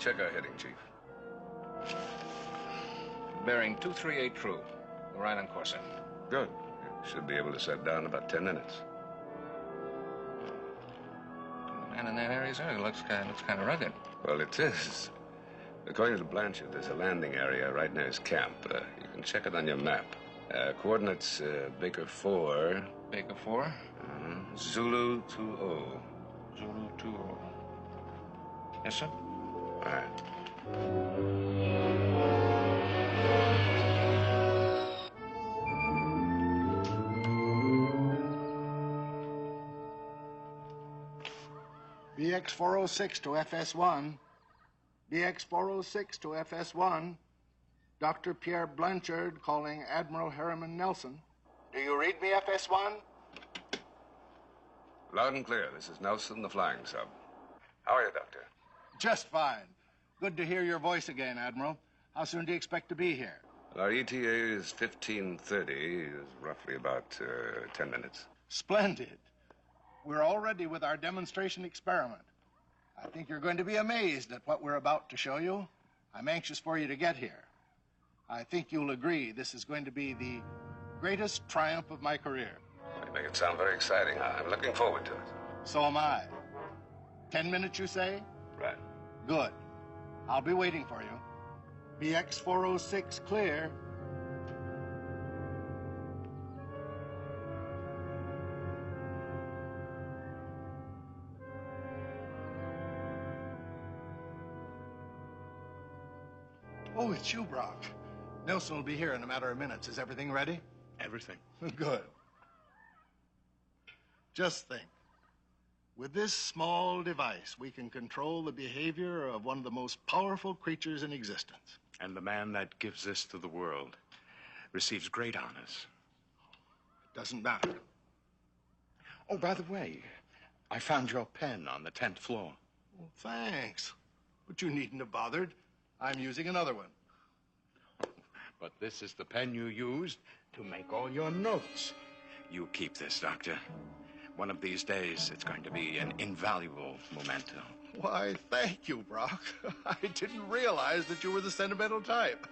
Check our heading, Chief. Bearing 238 true. We're right on course, sir. Good. You should be able to set down in about 10 minutes. The man in that area, sir, looks kind of rugged. Well, it is. According to Blanchard, there's a landing area right near his camp. You can check it on your map. Coordinates Baker 4. Baker 4? Zulu 20. Zulu 20. Yes, sir? All right. BX406 to FS1. BX406 to FS1. Dr. Pierre Blanchard calling Admiral Harriman Nelson. Do you read me, FS1? Loud and clear. This is Nelson, the flying sub. How are you, Doctor? Just fine. Good to hear your voice again, Admiral. How soon do you expect to be here? Well, our ETA is 15:30, is roughly about 10 minutes. Splendid. We're all ready with our demonstration experiment. I think you're going to be amazed at what we're about to show you. I'm anxious for you to get here. I think you'll agree this is going to be the greatest triumph of my career. You make it sound very exciting. I'm looking forward to it. So am I. 10 minutes, you say? Right. Good. I'll be waiting for you. BX406 clear. Oh, it's you, Brock. Nelson will be here in a matter of minutes. Is everything ready? Everything. Good. Just think. With this small device, we can control the behavior of one of the most powerful creatures in existence. And the man that gives this to the world receives great honors. Doesn't matter. Oh, by the way, I found your pen on the 10th floor. Well, thanks. But you needn't have bothered. I'm using another one. But this is the pen you used to make all your notes. You keep this, Doctor. One of these days, it's going to be an invaluable memento. Why, thank you, Brock. I didn't realize that you were the sentimental type.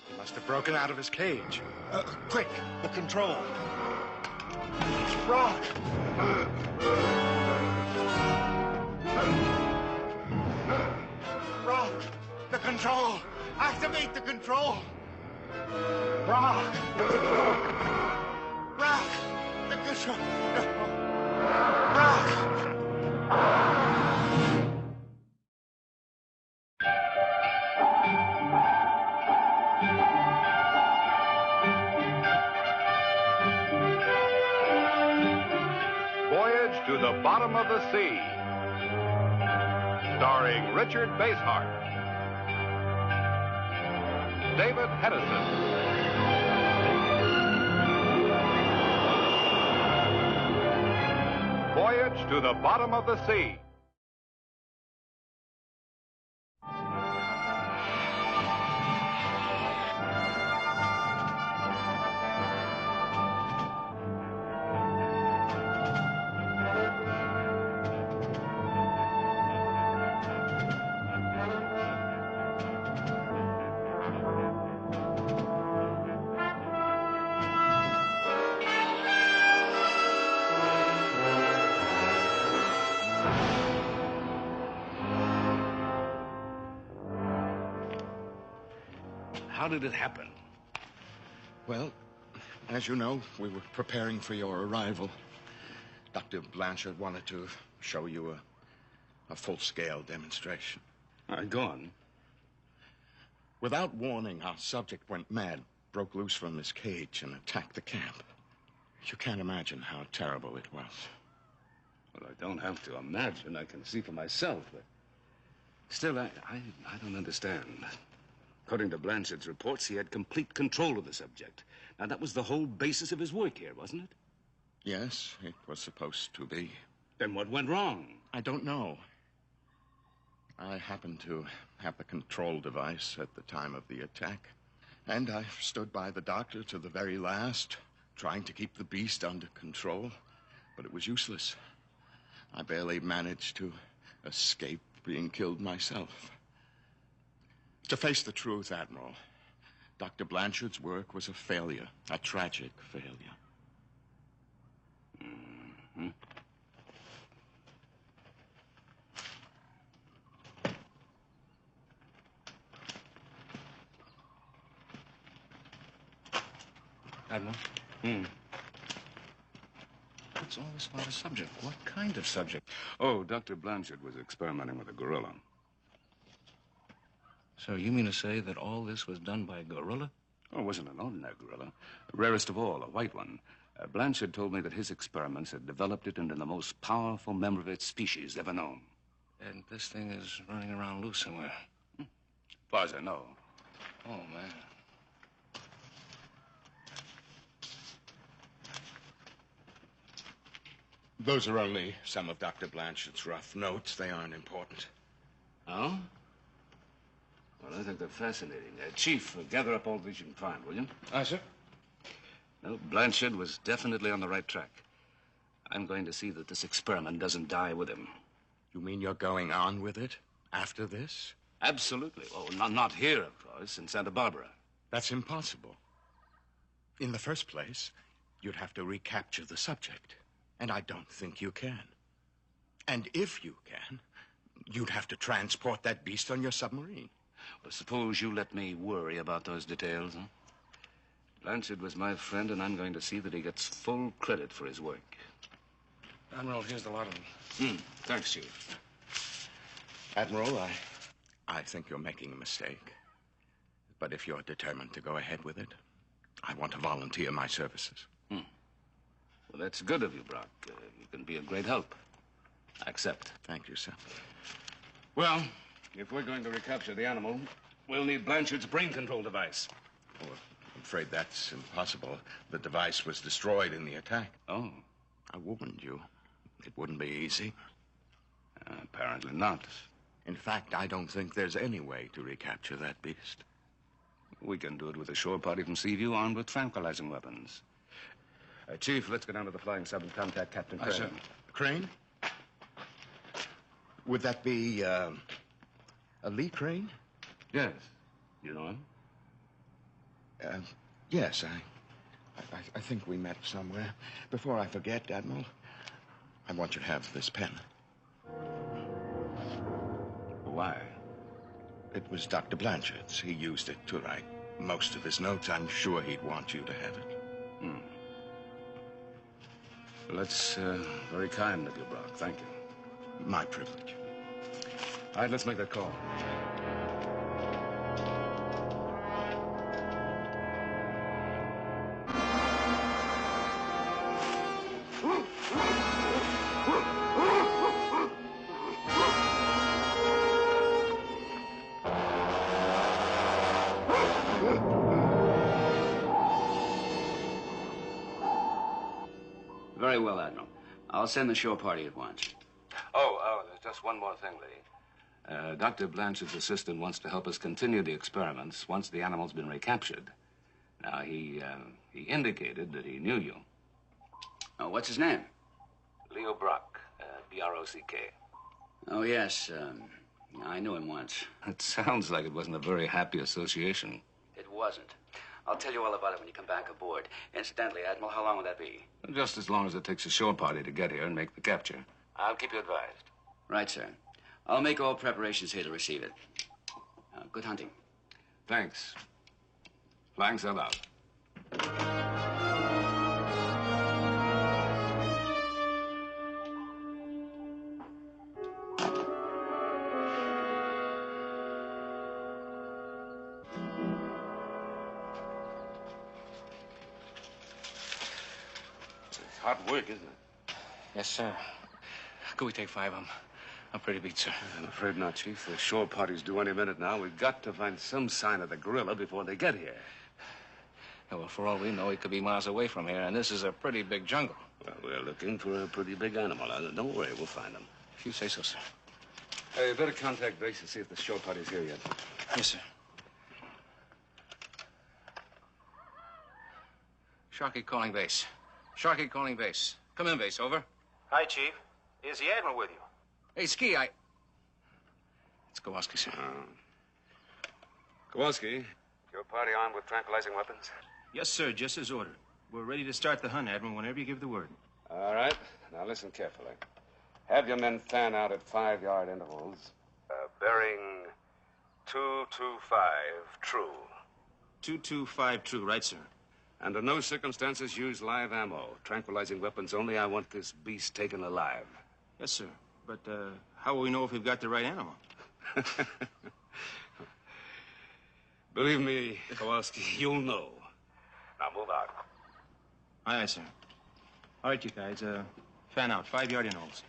He must have broken out of his cage. Quick, the control. Brock! Brock! The control! Activate the control! Brock! Brock! The control! Brock! Voyage to the Bottom of the Sea, starring Richard Basehart, David Hedison, Voyage to the Bottom of the Sea. How did it happen? Well, as you know, we were preparing for your arrival. Dr. Blanchard wanted to show you a full-scale demonstration. All right, go on. Without warning, our subject went mad, broke loose from his cage, and attacked the camp. You can't imagine how terrible it was. Well, I don't have to imagine. I can see for myself, but still, I don't understand. According to Blanchard's reports, he had complete control of the subject. Now, that was the whole basis of his work here, wasn't it? Yes, it was supposed to be. Then what went wrong? I don't know. I happened to have the control device at the time of the attack, and I stood by the doctor to the very last, trying to keep the beast under control, but it was useless. I barely managed to escape being killed myself. To face the truth, Admiral, Dr. Blanchard's work was a failure, a tragic failure. Mm-hmm. Admiral? What's all this about a subject? What kind of subject? Oh, Dr. Blanchard was experimenting with a gorilla. So you mean to say that all this was done by a gorilla? Oh, it wasn't an ordinary gorilla. Rarest of all, a white one. Blanchard told me that his experiments had developed it into the most powerful member of its species ever known. And this thing is running around loose somewhere. As far as I know. Oh, man. Those are only some of Dr. Blanchard's rough notes. They aren't important. Oh? Well, I think they're fascinating. Chief, gather up all these you can find, will you? Aye, sir. No, Blanchard was definitely on the right track. I'm going to see that this experiment doesn't die with him. You mean you're going on with it after this? Absolutely. Oh, not here, of course, in Santa Barbara. That's impossible. In the first place, you'd have to recapture the subject. And I don't think you can. And if you can, you'd have to transport that beast on your submarine. Well, suppose you let me worry about those details, huh? Blanchard was my friend, and I'm going to see that he gets full credit for his work. Admiral, here's the lot of them. Thanks, Chief. Admiral, I think you're making a mistake. But if you're determined to go ahead with it, I want to volunteer my services. Well, that's good of you, Brock. You can be a great help. I accept. Thank you, sir. Well, if we're going to recapture the animal, we'll need Blanchard's brain control device. Oh, I'm afraid that's impossible. The device was destroyed in the attack. Oh. I warned you. It wouldn't be easy. Apparently not. In fact, I don't think there's any way to recapture that beast. We can do it with a shore party from Seaview armed with tranquilizing weapons. Chief, let's go down to the flying sub and contact Captain Crane. Sir. Crane? Would that be, a Lee Crane? Yes. You know him? Yes, I think we met somewhere. Before I forget, Admiral, I want you to have this pen. Why? It was Dr. Blanchard's. He used it to write most of his notes. I'm sure he'd want you to have it. Well, that's very kind of you, Brock. Thank you. My privilege. All right, let's make that call. Very well, Admiral. I'll send the shore party at once. Oh, there's just one more thing, Lee. Dr. Blanchard's assistant wants to help us continue the experiments once the animal's been recaptured. Now, he indicated that he knew you. Oh, what's his name? Leo Brock, B-R-O-C-K. Oh, yes. I knew him once. It sounds like it wasn't a very happy association. It wasn't. I'll tell you all about it when you come back aboard. Incidentally, Admiral, how long will that be? Just as long as it takes a shore party to get here and make the capture. I'll keep you advised. Right, sir. I'll make all preparations here to receive it. Good hunting. Thanks. Flying sub out. Hard work, isn't it? Yes, sir. Could we take 5 of them? I'm pretty beat, sir. I'm afraid not, Chief. The shore party's due any minute now. We've got to find some sign of the gorilla before they get here. Yeah, well, for all we know, he could be miles away from here, and this is a pretty big jungle. Well, we're looking for a pretty big animal. Don't worry, we'll find him. If you say so, sir. Hey, you better contact base and see if the show party's here yet. Yes, sir. Sharkey calling base. Sharkey calling base. Come in, base. Over. Hi, Chief. Is the Admiral with you? Hey, Ski, It's Kowalski, sir. Kowalski, your party armed with tranquilizing weapons? Yes, sir. Just as ordered. We're ready to start the hunt, Admiral, whenever you give the word. All right. Now listen carefully. Have your men fan out at 5-yard intervals. Bearing 225 true. 225 true, right, sir? Under no circumstances use live ammo. Tranquilizing weapons only. I want this beast taken alive. Yes, sir. But how will we know if we've got the right animal? Believe me, Kowalski, you'll know. Now move out. Aye, aye, sir. All right, you guys. Fan out. 5-yard intervals.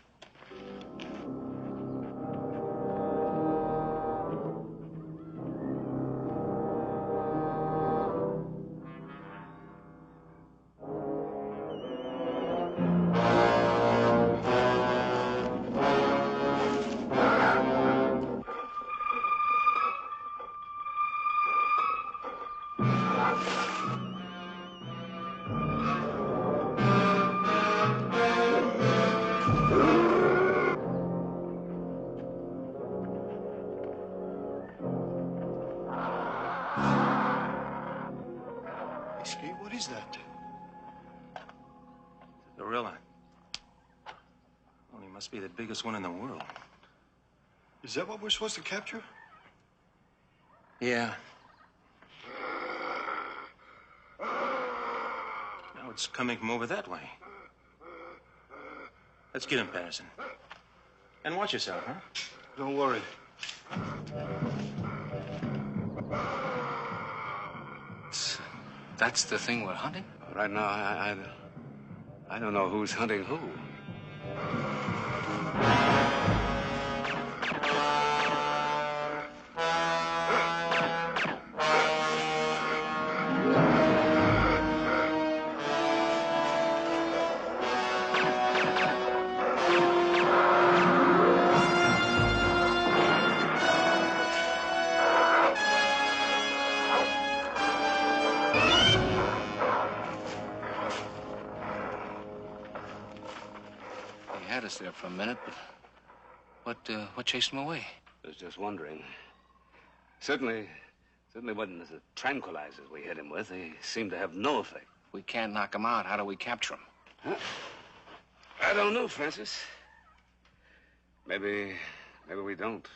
What is that? Gorilla. Only must be the biggest one in the world. Is that what we're supposed to capture? Yeah. Now it's coming from over that way. Let's get him, Patterson. And watch yourself, huh? Don't worry. That's the thing we're hunting? Right now, I don't know who's hunting who. He had us there for a minute, but what chased him away? I was just wondering. Certainly wasn't the tranquilizers we hit him with. They seemed to have no effect. If we can't knock him out, how do we capture him? Huh? I don't know, Francis. Maybe we don't.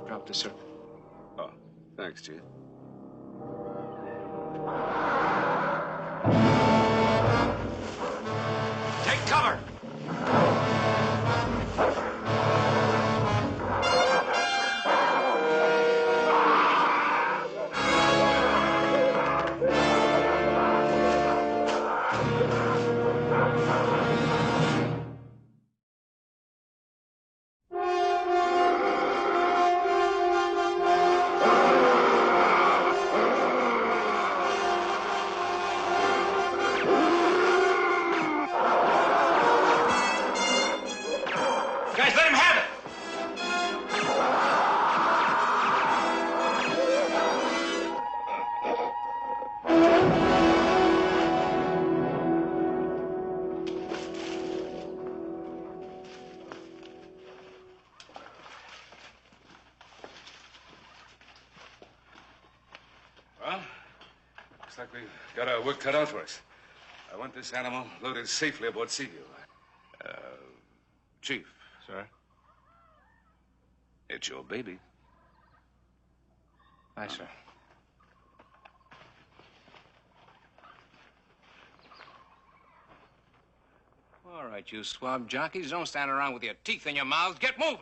Drop the circle. Oh, thanks, Chief. Take cover! Guys, let him have it! Well, looks like we've got our work cut out for us. I want this animal loaded safely aboard Seaview. Chief. Sir? It's your baby. Aye, sir. All right, you swab jockeys, don't stand around with your teeth in your mouths. Get moving.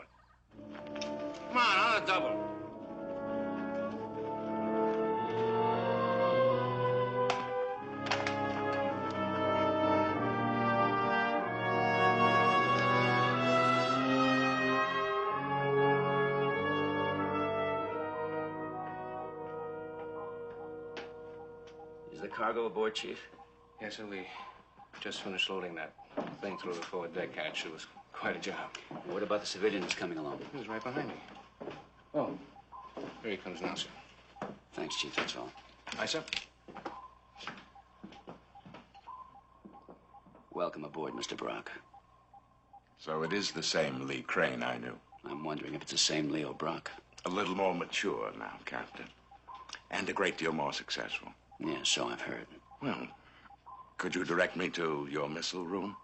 Come on the double. Is the cargo aboard, Chief? Yes, sir. We just finished loading that thing through the forward deck hatch. It was quite a job. What about the civilian who's coming along? He was right behind me. Oh, here he comes now, sir. Thanks, Chief, that's all. Aye, sir. Welcome aboard, Mr. Brock. So it is the same Lee Crane I knew. I'm wondering if it's the same Leo Brock. A little more mature now, Captain. And a great deal more successful. Yeah, so I've heard. Well, could you direct me to your missile room?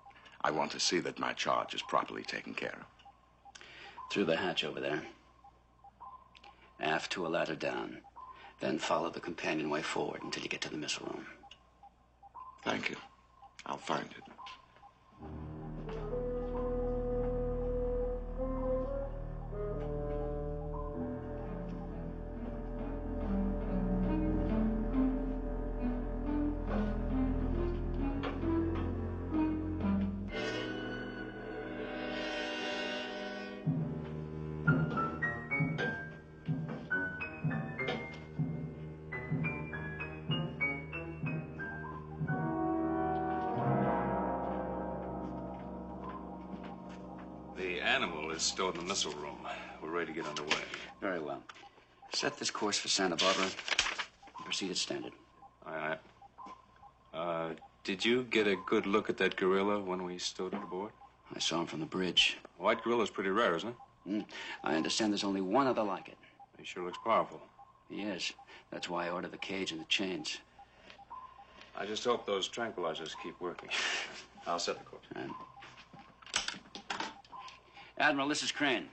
I want to see that my charge is properly taken care of. Through the hatch over there. Aft to a ladder down. Then follow the companionway forward until you get to the missile room. Thank you. I'll find it. The animal is stored in the missile room. We're ready to get underway. Very well. Set this course for Santa Barbara and proceed as standard. Aye, aye. Did you get a good look at that gorilla when we stowed it aboard? I saw him from the bridge. White gorilla's pretty rare, isn't it? I understand there's only one other like it. He sure looks powerful. He is. That's why I ordered the cage and the chains. I just hope those tranquilizers keep working. I'll set the course. Admiral, this is Crane.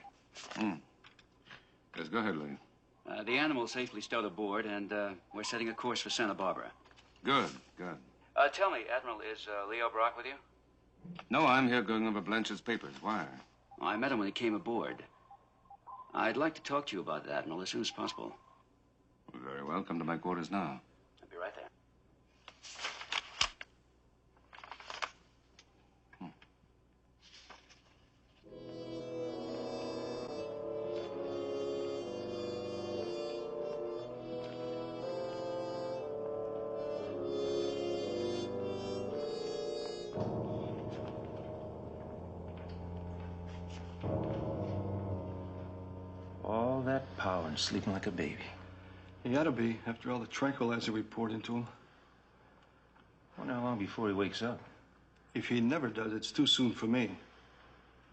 Yes, go ahead, Lee. The animal's safely stowed aboard, and we're setting a course for Santa Barbara. Good, good. Tell me, Admiral, is Leo Brock with you? No, I'm here going over Blanchard's papers. Why? I met him when he came aboard. I'd like to talk to you about it, Admiral, as soon as possible. Very well. Come to my quarters now. I'll be right there. All that power and sleeping like a baby. He ought to be, after all the tranquilizer we poured into him. Wonder how long before he wakes up. If he never does, it's too soon for me.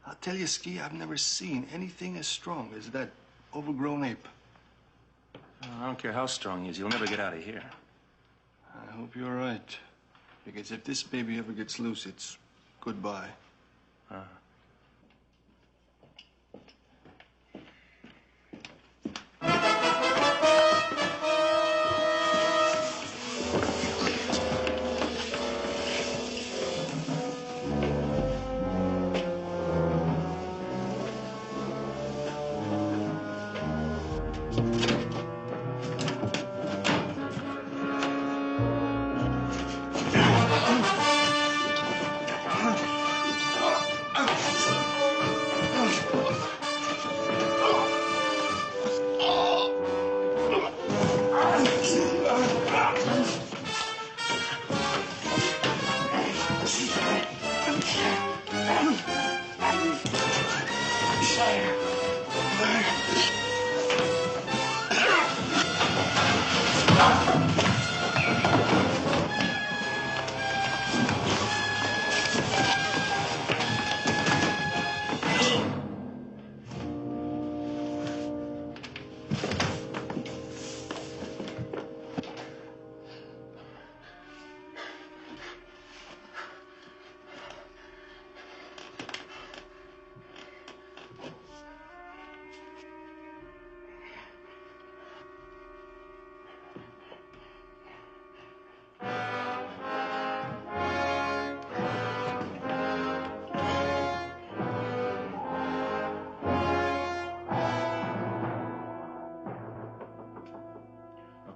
I'll tell you, Ski, I've never seen anything as strong as that overgrown ape. I don't care how strong he is, he'll never get out of here. I hope you're right. Because if this baby ever gets loose, it's goodbye.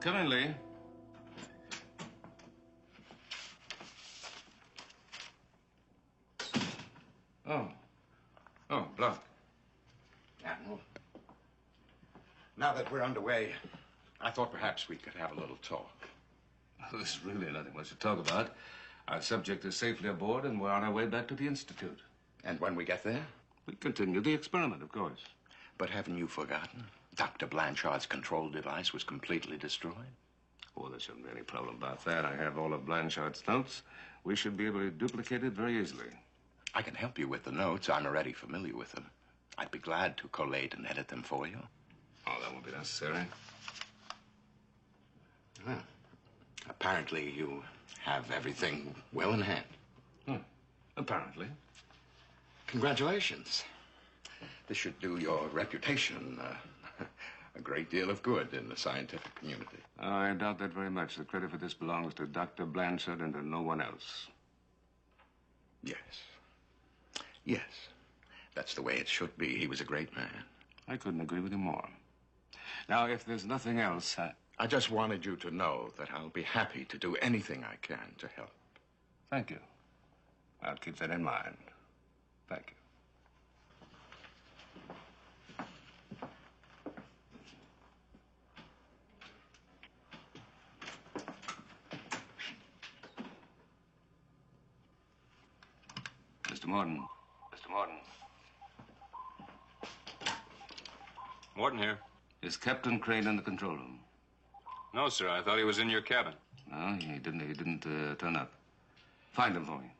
Come in, Lee. Oh, Block. Admiral, now that we're underway, I thought perhaps we could have a little talk. There's really nothing much to talk about. Our subject is safely aboard, and we're on our way back to the Institute. And when we get there? We continue the experiment, of course. But haven't you forgotten? Dr. Blanchard's control device was completely destroyed. Oh, there shouldn't be any problem about that. I have all of Blanchard's notes. We should be able to duplicate it very easily. I can help you with the notes. I'm already familiar with them. I'd be glad to collate and edit them for you. Oh, that won't be necessary. Well, apparently you have everything well in hand. Apparently. Congratulations. This should do your reputation a great deal of good in the scientific community. I doubt that very much. The credit for this belongs to Dr. Blanchard and to no one else. Yes. Yes. That's the way it should be. He was a great man. I couldn't agree with you more. Now, if there's nothing else, I just wanted you to know that I'll be happy to do anything I can to help. Thank you. I'll keep that in mind. Thank you. Mr. Morton. Mr. Morton. Morton here. Is Captain Crane in the control room? No, sir. I thought he was in your cabin. No, he didn't turn up. Find him for me.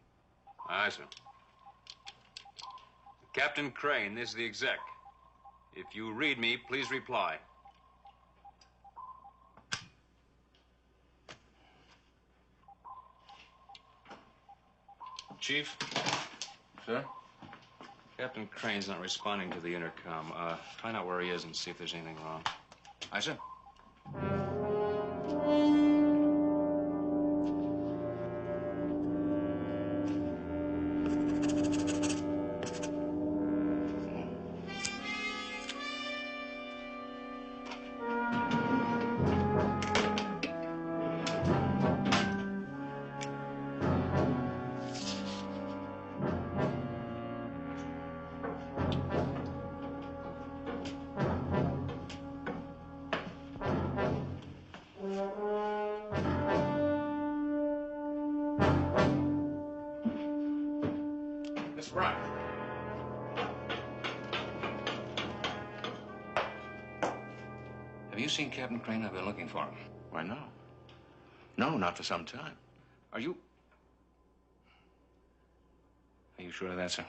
Aye, sir. Captain Crane, this is the exec. If you read me, please reply. Chief? Sir? Captain Crane's not responding to the intercom. Find out where he is and see if there's anything wrong. Aye, sir. Have you seen Captain Crane? I've been looking for him. Why, no. No, not for some time. Are you sure of that, sir?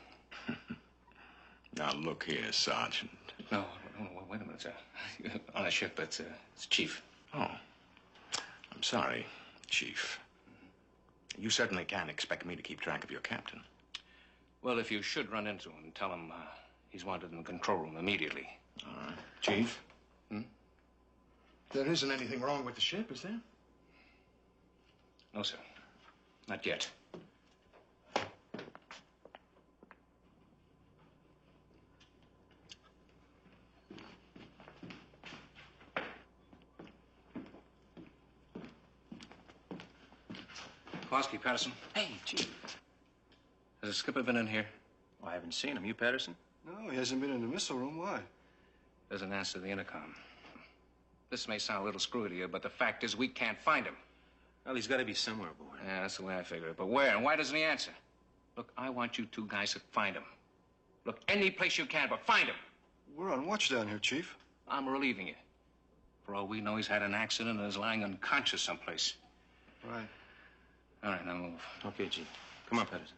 Now, look here, Sergeant. No, wait a minute, sir. On a ship, it's Chief. Oh. I'm sorry, Chief. You certainly can't expect me to keep track of your captain. Well, if you should run into him, tell him he's wanted in the control room immediately. All right. Chief? There isn't anything wrong with the ship, is there? No, sir. Not yet. Kowalski, Patterson. Hey, Chief. Has the skipper been in here? Oh, I haven't seen him. You, Patterson? No, he hasn't been in the missile room. Why? Doesn't answer the intercom. This may sound a little screwy to you, but the fact is we can't find him. Well, he's got to be somewhere aboard. Yeah, that's the way I figure it. But where, and why doesn't he answer? Look, I want you two guys to find him. Look, any place you can, but find him. We're on watch down here, Chief. I'm relieving you. For all we know, he's had an accident and is lying unconscious someplace. Right. All right, now move. Okay, Chief. Come on, Patterson.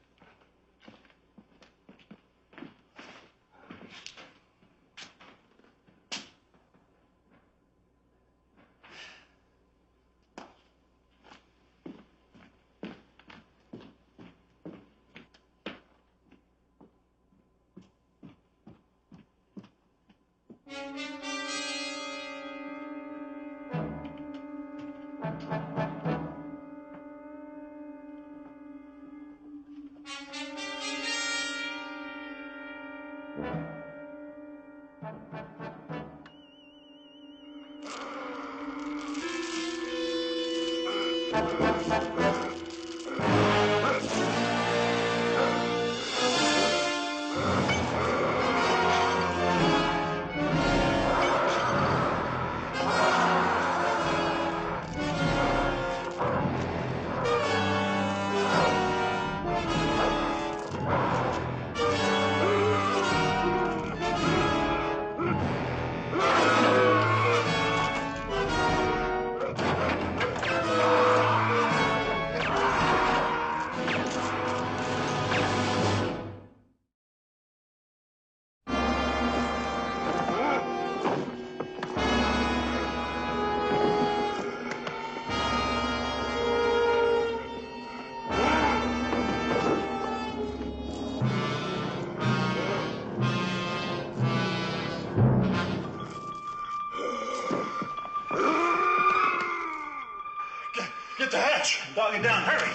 the hatch. Dog it down. Hurry.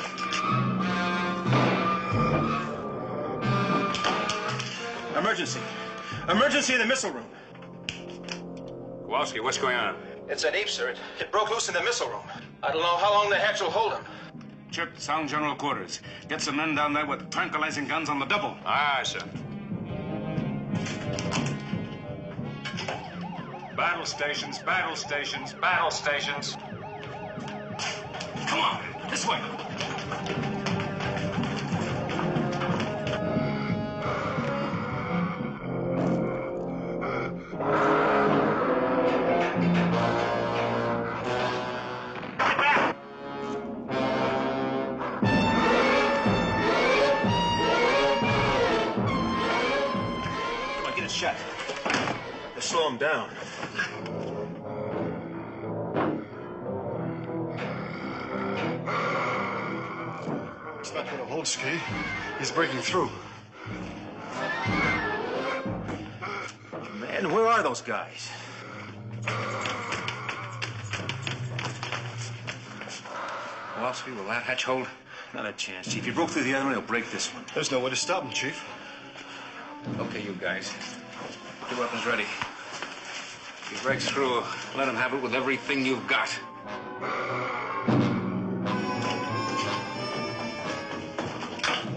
Emergency. Emergency in the missile room. Kowalski, what's going on? It's an ape, sir. It broke loose in the missile room. I don't know how long the hatch will hold him. Chip, sound general quarters. Get some men down there with tranquilizing guns on the double. Aye, sir. Battle stations, battle stations, battle stations. Come on, this way. Come on, get a shot. Let's slow him down. It's not gonna hold, Ski. He's breaking through. Man, where are those guys? Kowalski, will that hatch hold? Not a chance, Chief. He broke through the other one, he'll break this one. There's no way to stop him, Chief. Okay, you guys. Get your weapons ready. If he breaks through, let him have it with everything you've got.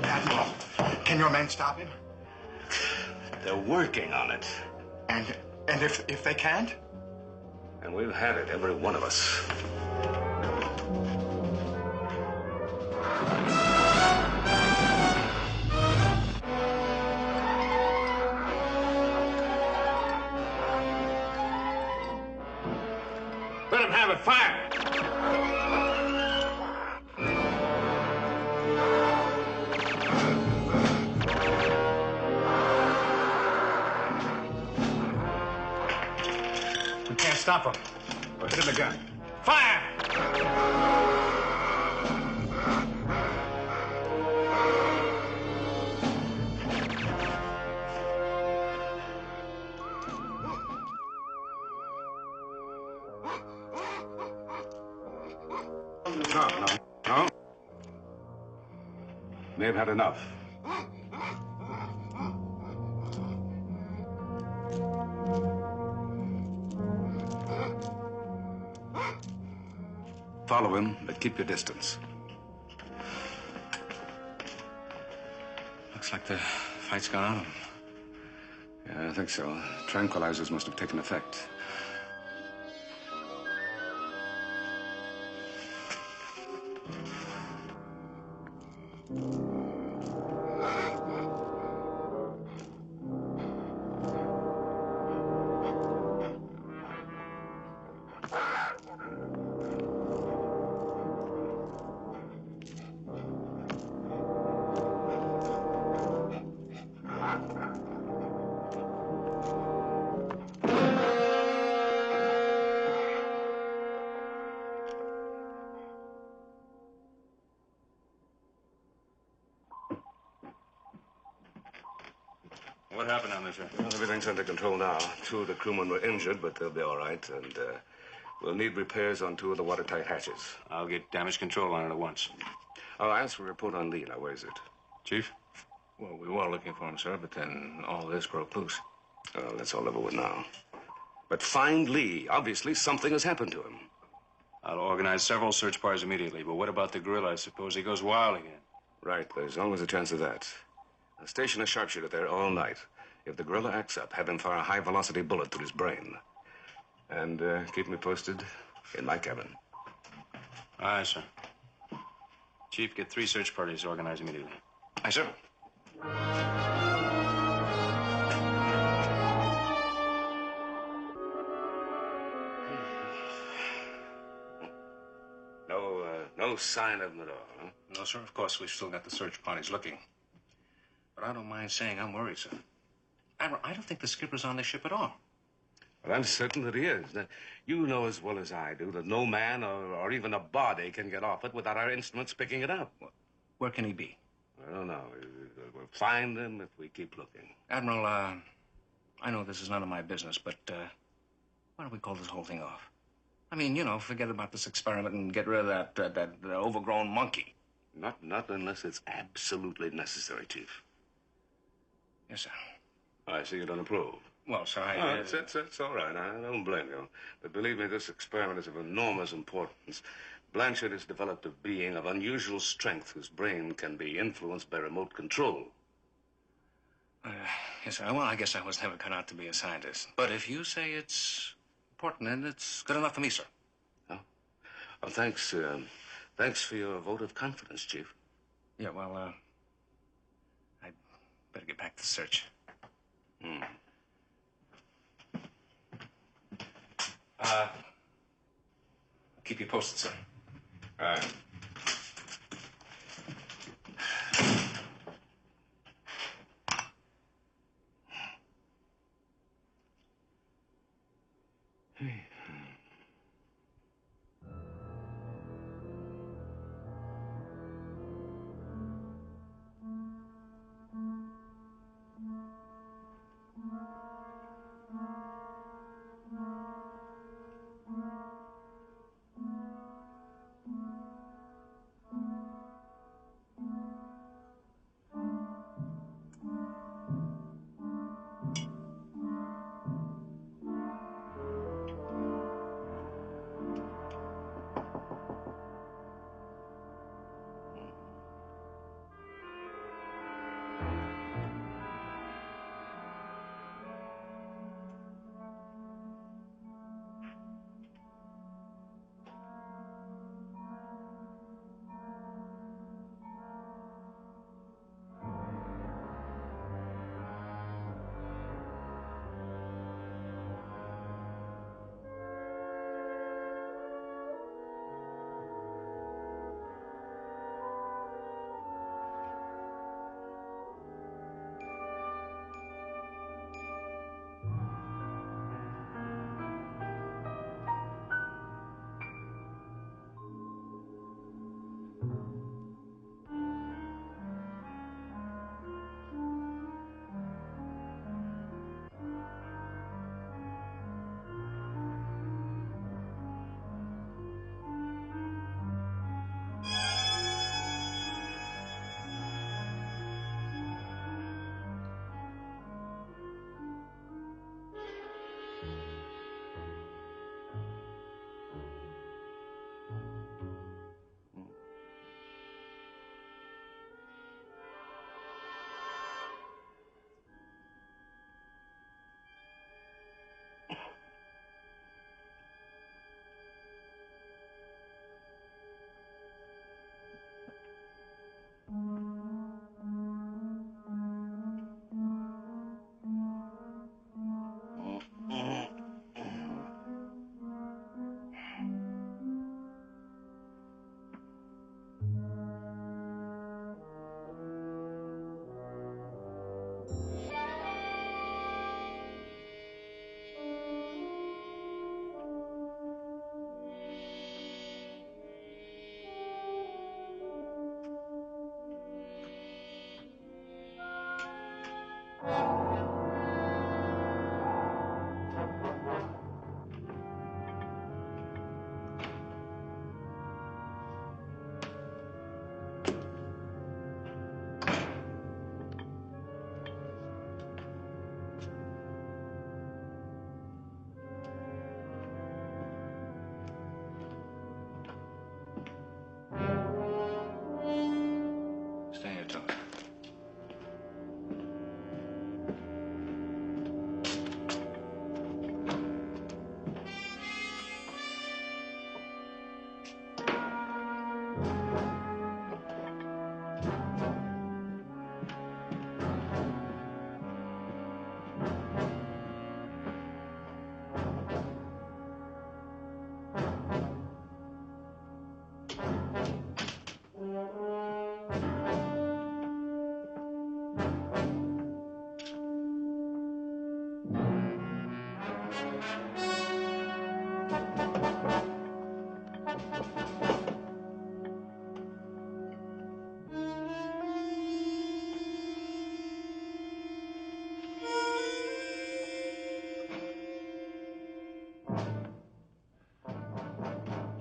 Admiral, can your men stop him? They're working on it. And if they can't? And we've had it, every one of us. Let him have it. Fire! We can't stop him. Put it in the gun. Fire! No. May have had enough. Follow him, but keep your distance. Looks like the fight's gone out of him. Yeah, I think so. Tranquilizers must have taken effect. What happened on this, sir? Well, everything's under control now. 2 of the crewmen were injured, but they'll be all right. And we'll need repairs on 2 of the watertight hatches. I'll get damage control on it at once. I'll ask for a report on Lee. Now, where is it? Chief? Well, we were looking for him, sir, but then all this broke loose. Oh, that's all over with now. But find Lee. Obviously, something has happened to him. I'll organize several search parties immediately, but what about the gorilla? I suppose he goes wild again. Right, there's always a chance of that. I'll station a sharpshooter there all night. If the gorilla acts up, have him fire a high-velocity bullet through his brain. And keep me posted in my cabin. Aye, sir. Chief, get 3 search parties organized immediately. Aye, sir. No sign of him at all, huh? No, sir. Of course, we've still got the search parties looking. But I don't mind saying I'm worried, sir. Admiral, I don't think the skipper's on this ship at all. Well, I'm certain that he is. Now, you know as well as I do that no man or even a body can get off it without our instruments picking it up. Where can he be? I don't know. We'll find him if we keep looking. Admiral, I know this is none of my business, but why don't we call this whole thing off? I mean, you know, forget about this experiment and get rid of that overgrown monkey. Not unless it's absolutely necessary, Chief. Yes, sir. I see you don't approve. Well, sir, It's all right. I don't blame you. But believe me, this experiment is of enormous importance. Blanchard has developed a being of unusual strength whose brain can be influenced by remote control. Yes, sir. Well, I guess I was never cut out to be a scientist. But if you say it's important, then it's good enough for me, sir. Oh, well, thanks. Thanks for your vote of confidence, Chief. Yeah, well, I'd better get back to the search. I'll keep you posted, sir. All right.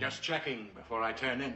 Just checking before I turn in.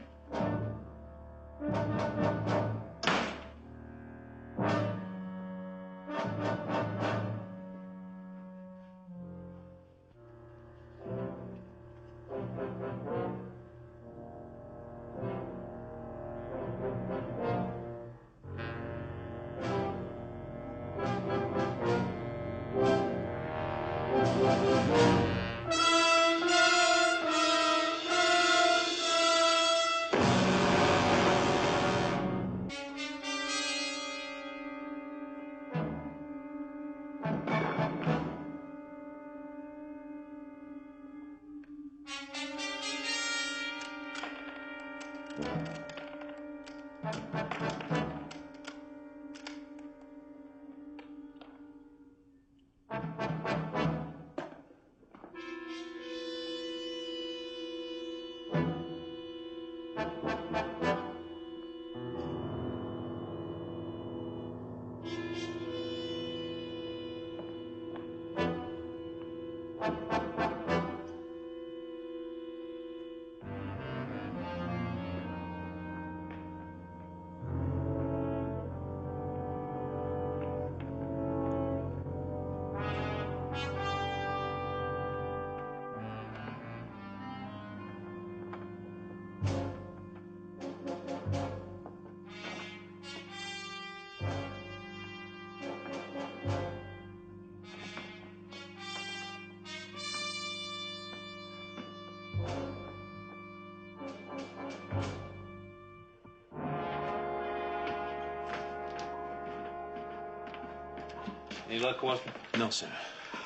Any luck, Watson? No, sir.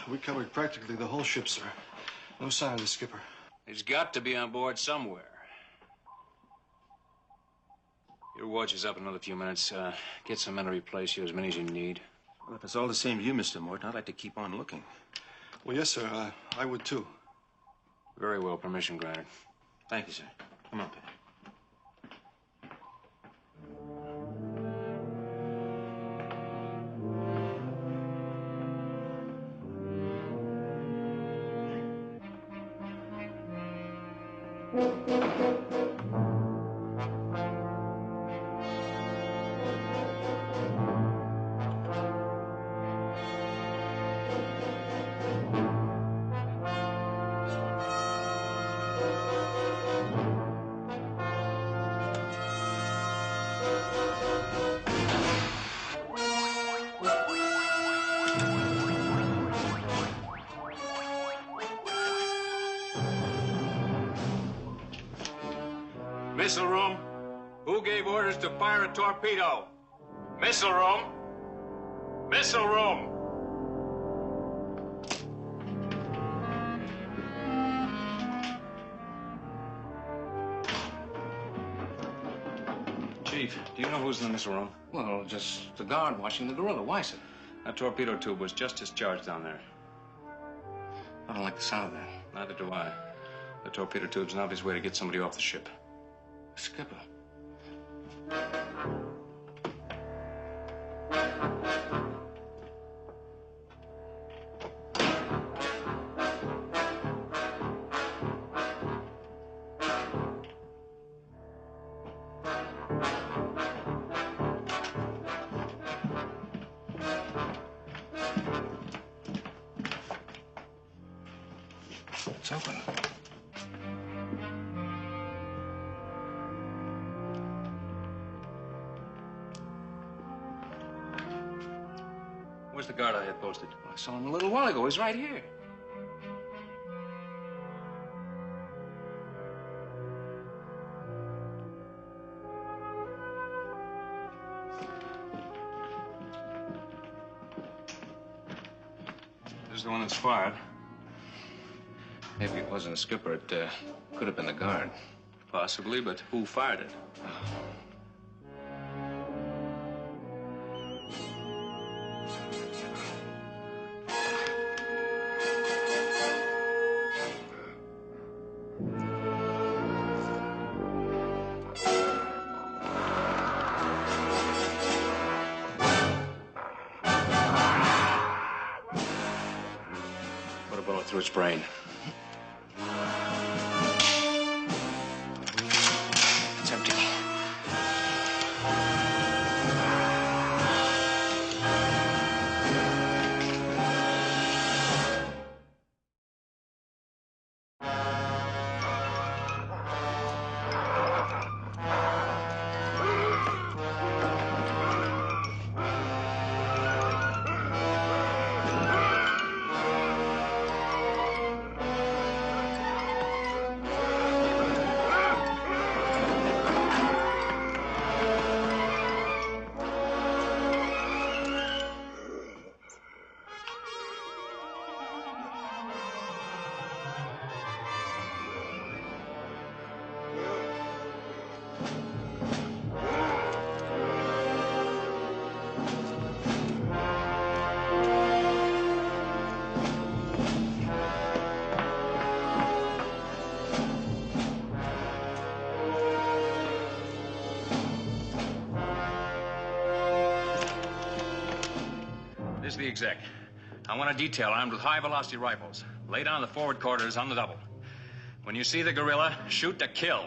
We covered practically the whole ship, sir. No sign of the skipper. He's got to be on board somewhere. Your watch is up in another few minutes. Get some men to replace you, as many as you need. Well, if it's all the same to you, Mr. Morton, I'd like to keep on looking. Well, yes, sir. I would, too. Very well. Permission granted. Thank you, sir. Come on, Penny. Missile room. Who gave orders to fire a torpedo? Missile room. Missile room. Chief, do you know who's in the missile room? Well, just the guard watching the gorilla. Why, sir? That torpedo tube was just discharged down there. I don't like the sound of that. Neither do I. The torpedo tube's an obvious way to get somebody off the ship. Skipper. It's open. Where's the guard I had posted? I saw him a little while ago. He's right here. This is the one that's fired. Maybe it wasn't a skipper. It could have been the guard. Possibly, but who fired it? Put a bullet through its brain. This is the exec. I want a detail armed with high-velocity rifles. Lay down the forward quarters on the double. When you see the gorilla, shoot to kill.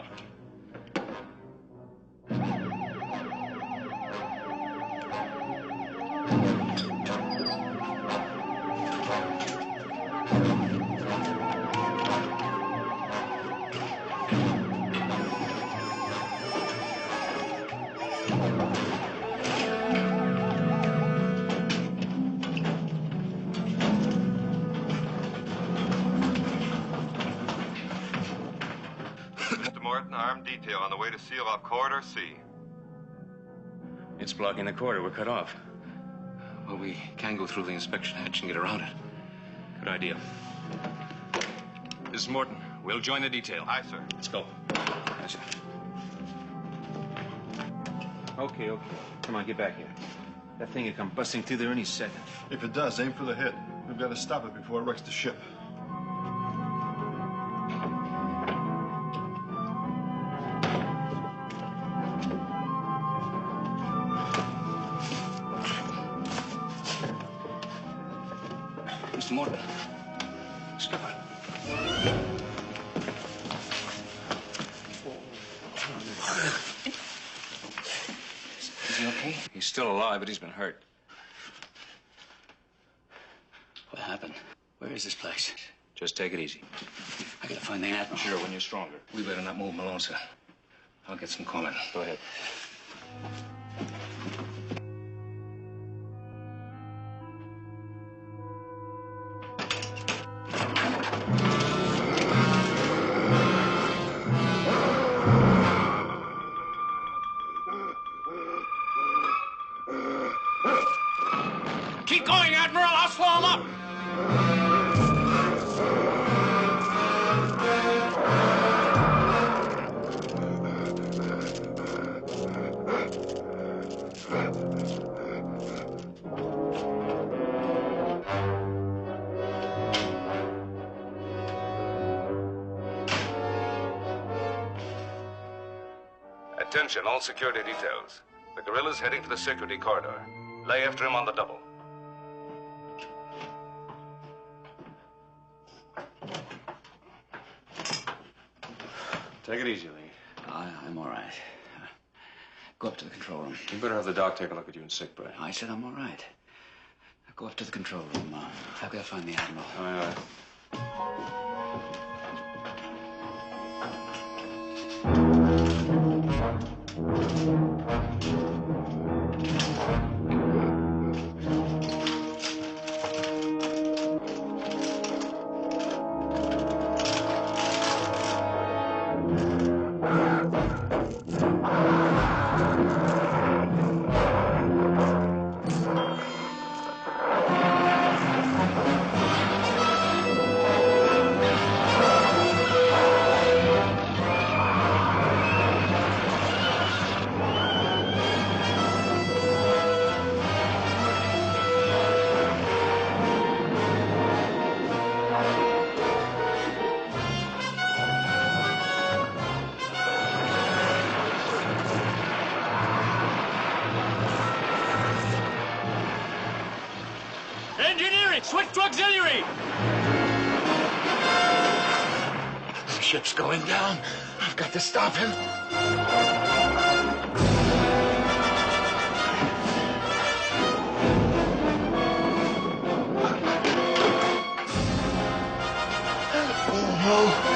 Armed detail on the way to seal off Corridor C. It's blocking the corridor. We're cut off. Well, we can go through the inspection hatch and get around it. Good idea. This is Morton. We'll join the detail. Aye, sir. Let's go. Gotcha. Okay. Come on, get back here. That thing will come busting through there any second. If it does, aim for the head. We've got to stop it before it wrecks the ship. Mr. Morton. Skipper. Is he okay? He's still alive, but he's been hurt. What happened? Where is this place? Just take it easy. I gotta find the Admiral. Sure, when you're stronger. We better not move Malone, sir. I'll get some calling. Go ahead. Keep going, Admiral. I'll slow him up. Attention, all security details. The gorilla's heading for the security corridor. Lay after him on the double. Take it easy, Lee. I'm all right. Go up to the control room. You better have the doc take a look at you in sick bay. I said I'm all right. Go up to the control room. I've got to find the Admiral. Aye, aye. Engineering! Switch to auxiliary! The ship's going down. I've got to stop him. Oh, no.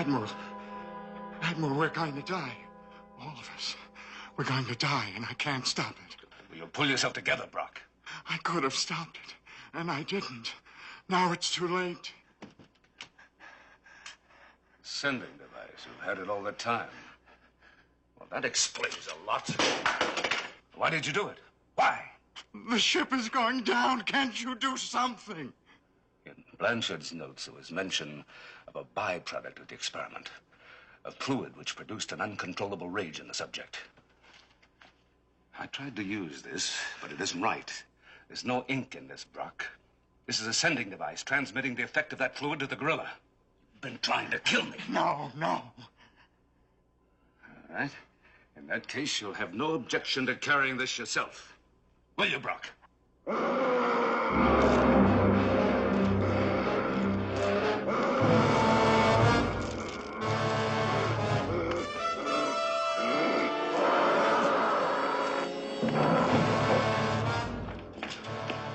Admiral. Admiral, we're going to die. All of us. We're going to die, and I can't stop it. Will you pull yourself together, Brock? I could have stopped it, and I didn't. Now it's too late. Sending device. You've had it all the time. Well, that explains a lot. Why did you do it? Why? The ship is going down. Can't you do something? In Blanchard's notes, there was mention of a byproduct of the experiment. A fluid which produced an uncontrollable rage in the subject. I tried to use this, but it isn't right. There's no ink in this, Brock. This is a sending device transmitting the effect of that fluid to the gorilla. You've been trying to kill me. No. All right. In that case, you'll have no objection to carrying this yourself. Will you, Brock?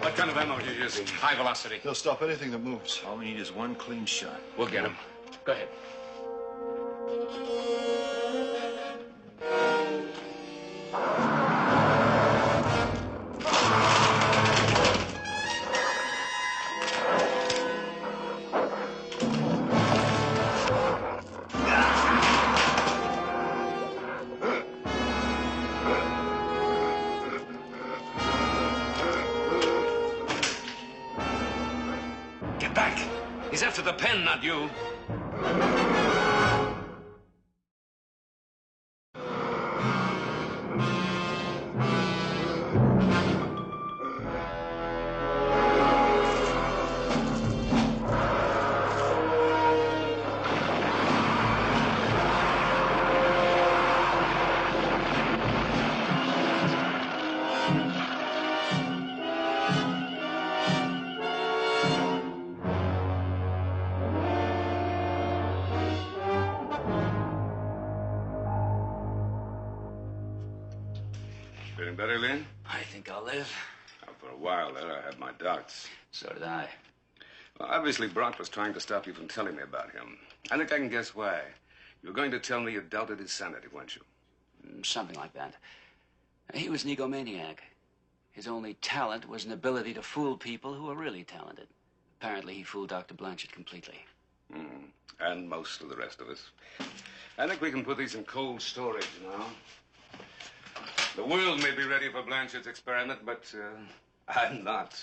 What kind of ammo are you using? High velocity. They'll stop anything that moves. All we need is one clean shot. We'll get him. Go ahead. Get back! He's after the pen, not you. Feeling better, Lynn? I think I'll live. Well, for a while there, I had my doubts. So did I. Well, obviously, Brock was trying to stop you from telling me about him. I think I can guess why. You were going to tell me you doubted his sanity, weren't you? Something like that. He was an egomaniac. His only talent was an ability to fool people who were really talented. Apparently, he fooled Dr. Blanchard completely. And most of the rest of us. I think we can put these in cold storage now. The world may be ready for Blanchard's experiment, but I'm not.